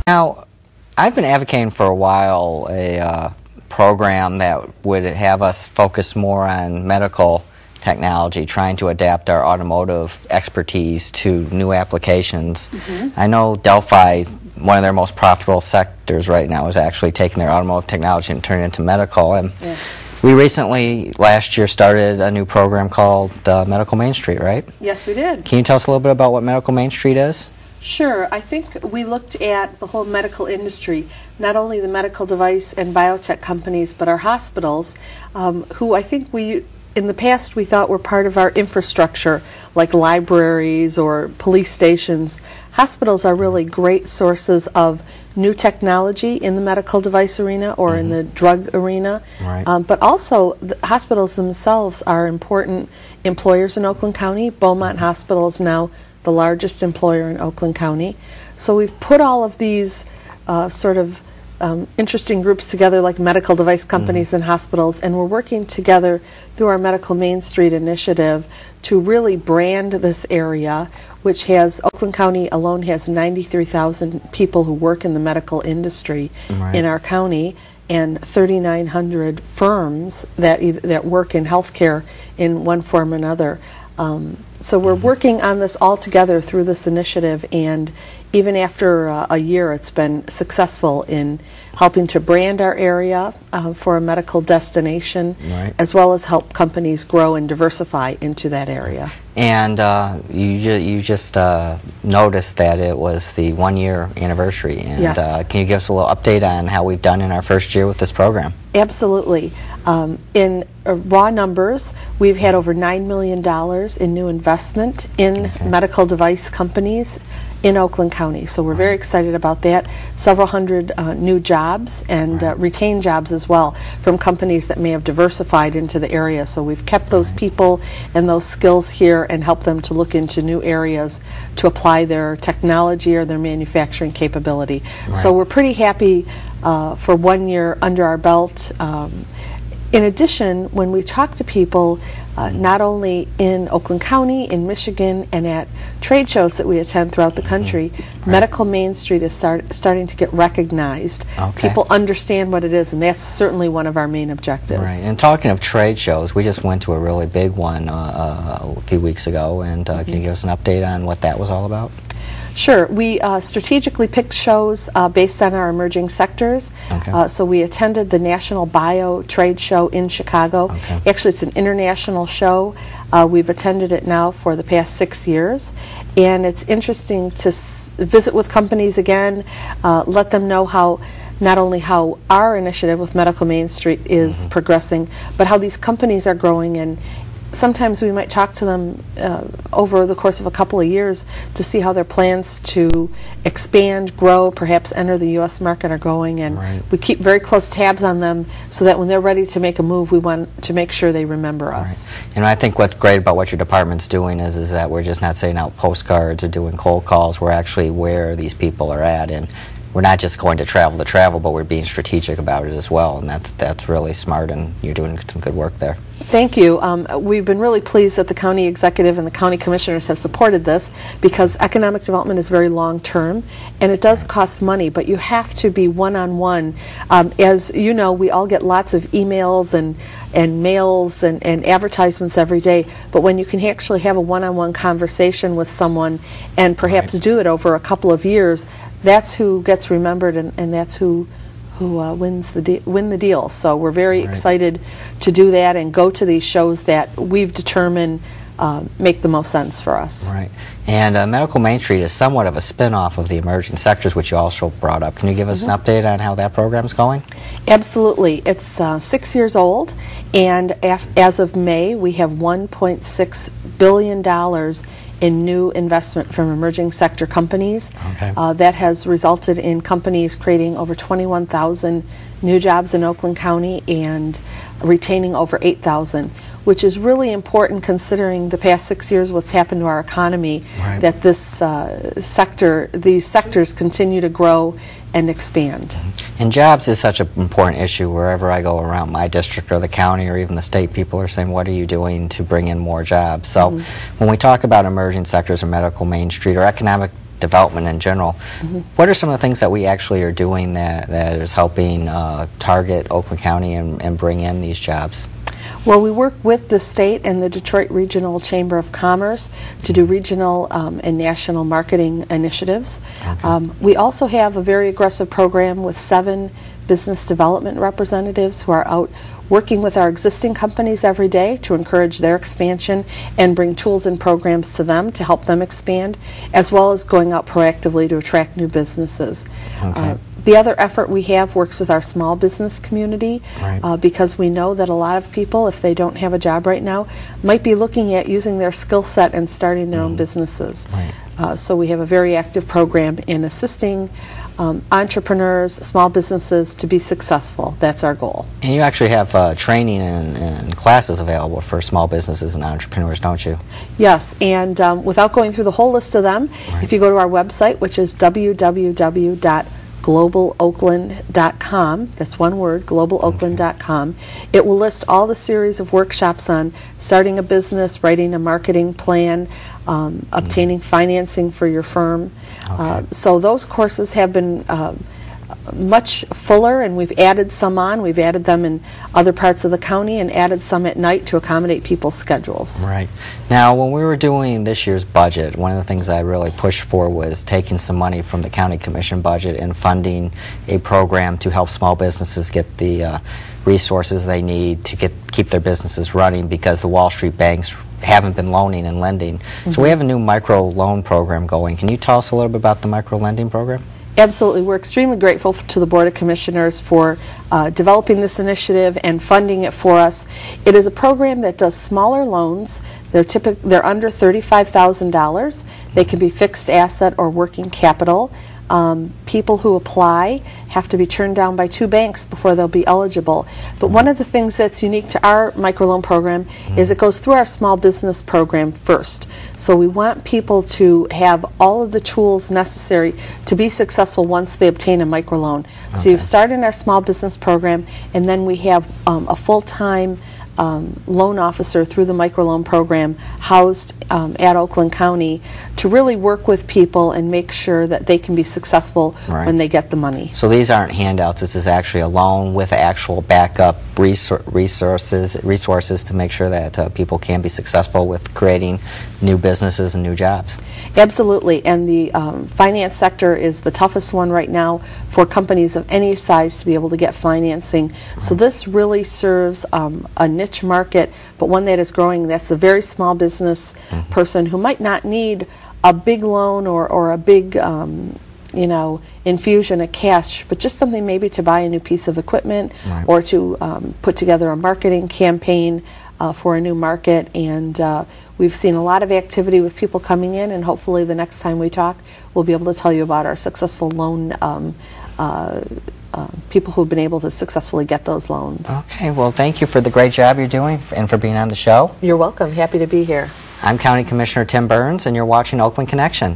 Now, I've been advocating for a while a program that would have us focus more on medical technology, trying to adapt our automotive expertise to new applications. I know Delphi, one of their most profitable sectors right now, is actually taking their automotive technology and turning it into medical. And we recently, last year, started a new program called Medical Main Street, right? Yes, we did. Can you tell us a little bit about what Medical Main Street is? Sure. I think we looked at the whole medical industry, not only the medical device and biotech companies, but our hospitals, who I think in the past we thought were part of our infrastructure, like libraries or police stations. Hospitals are really great sources of new technology in the medical device arena or in the drug arena. But also, the hospitals themselves are important employers in Oakland County. Beaumont Hospital is now the largest employer in Oakland County. So we've put all of these interesting groups together, like medical device companies and hospitals, and we're working together through our Medical Main Street initiative to really brand this area, which has, Oakland County alone has 93,000 people who work in the medical industry in our county, and 3,900 firms that work in healthcare in one form or another. So we're working on this all together through this initiative, and even after a year, it's been successful in helping to brand our area for a medical destination, as well as help companies grow and diversify into that area. And you just noticed that it was the 1-year anniversary. And can you give us a little update on how we've done in our first year with this program? Absolutely. In raw numbers, we've had over $9 million in new investment in medical device companies in Oakland County. So we're very excited about that. Several hundred new jobs and retained jobs as well from companies that may have diversified into the area. So we've kept those people and those skills here and helped them to look into new areas to apply their technology or their manufacturing capability. So we're pretty happy for 1 year under our belt. In addition, when we talk to people, not only in Oakland County, in Michigan, and at trade shows that we attend throughout the country, Medical Main Street is starting to get recognized. People understand what it is, and that's certainly one of our main objectives. And talking of trade shows, we just went to a really big one a few weeks ago, and can you give us an update on what that was all about? Sure. We strategically picked shows based on our emerging sectors. So we attended the National Bio Trade Show in Chicago. Actually, it's an international show. We've attended it now for the past 6 years. And it's interesting to visit with companies again, let them know how not only how our initiative with Medical Main Street is progressing, but how these companies are growing. And sometimes we might talk to them over the course of a couple of years to see how their plans to expand, grow, perhaps enter the U.S. market are going, and we keep very close tabs on them so that when they're ready to make a move, we want to make sure they remember us. And I think what's great about what your department's doing is that we're just not sending out postcards or doing cold calls. We're actually where these people are at, and we're not just going to travel, but we're being strategic about it as well, and that's really smart, and you're doing some good work there. Thank you. We've been really pleased that the county executive and the county commissioners have supported this, because economic development is very long-term, and it does cost money, but you have to be one-on-one. As you know, we all get lots of emails and mails and advertisements every day, but when you can actually have a one-on-one conversation with someone and perhaps do it over a couple of years, that's who gets remembered, and that's who win the deal. So we're very excited to do that and go to these shows that we've determined make the most sense for us. And Medical Main Street is somewhat of a spin-off of the emerging sectors, which you also brought up. Can you give us an update on how that program's going? Absolutely. It's 6 years old, and as of May, we have $1.6 billion in new investment from emerging sector companies. That has resulted in companies creating over 21,000 new jobs in Oakland County and retaining over 8,000, which is really important considering the past 6 years what's happened to our economy, that this these sectors continue to grow and expand. And jobs is such an important issue wherever I go around my district or the county or even the state. People are saying, what are you doing to bring in more jobs? So when we talk about emerging sectors or Medical Main Street or economic development in general. What are some of the things that we actually are doing that is helping target Oakland County and bring in these jobs? Well, we work with the state and the Detroit Regional Chamber of Commerce to do regional and national marketing initiatives. Okay. We also have a very aggressive program with 7 business development representatives who are out working with our existing companies every day to encourage their expansion and bring tools and programs to them to help them expand, as well as going out proactively to attract new businesses. Okay. The other effort we have works with our small business community, Right. because we know that a lot of people, if they don't have a job right now, might be looking at using their skill set and starting their own businesses. Right. So we have a very active program in assisting entrepreneurs, small businesses to be successful. That's our goal. And you actually have training and classes available for small businesses and entrepreneurs, don't you? Yes, and without going through the whole list of them, Right. if you go to our website, which is www.globaloakland.com, that's one word, globaloakland.com, it will list all the series of workshops on starting a business, writing a marketing plan, obtaining financing for your firm. Okay. So those courses have been much fuller, and we've added some on. We've added them in other parts of the county and added some at night to accommodate people's schedules. Right. Now, when we were doing this year's budget, one of the things I really pushed for was taking some money from the county commission budget and funding a program to help small businesses get the resources they need to keep their businesses running, because the Wall Street banks haven't been loaning and lending. So we have a new micro loan program going. Can you tell us a little bit about the micro lending program? Absolutely. We're extremely grateful to the Board of Commissioners for developing this initiative and funding it for us. It is a program that does smaller loans. They're under $35,000. They can be fixed asset or working capital. People who apply have to be turned down by 2 banks before they'll be eligible. But one of the things that's unique to our microloan program is it goes through our small business program first. So we want people to have all of the tools necessary to be successful once they obtain a microloan. So Okay. you start in our small business program, and then we have a full-time loan officer through the microloan program housed at Oakland County to really work with people and make sure that they can be successful Right. when they get the money. So these aren't handouts. This is actually a loan with actual backup resources to make sure that people can be successful with creating new businesses and new jobs. Absolutely, and the finance sector is the toughest one right now for companies of any size to be able to get financing. So this really serves a niche market, but one that is growing. That's a very small business person who might not need a big loan or a big infusion of cash, but just something maybe to buy a new piece of equipment Right. or to put together a marketing campaign for a new market. And we've seen a lot of activity with people coming in, and hopefully the next time we talk, we'll be able to tell you about our successful loan people who've been able to successfully get those loans. Okay, well, thank you for the great job you're doing and for being on the show. You're welcome. Happy to be here. I'm County Commissioner Tim Burns, and you're watching Oakland Connection.